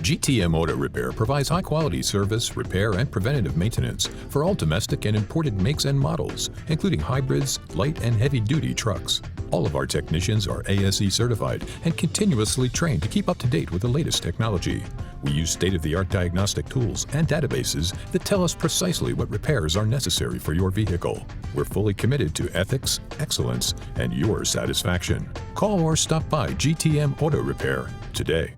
GTM Auto Repair provides high-quality service, repair, and preventative maintenance for all domestic and imported makes and models, including hybrids, light and heavy-duty trucks. All of our technicians are ASE certified and continuously trained to keep up to date with the latest technology. We use state-of-the-art diagnostic tools and databases that tell us precisely what repairs are necessary for your vehicle. We're fully committed to ethics, excellence, and your satisfaction. Call or stop by GTM Auto Repair today.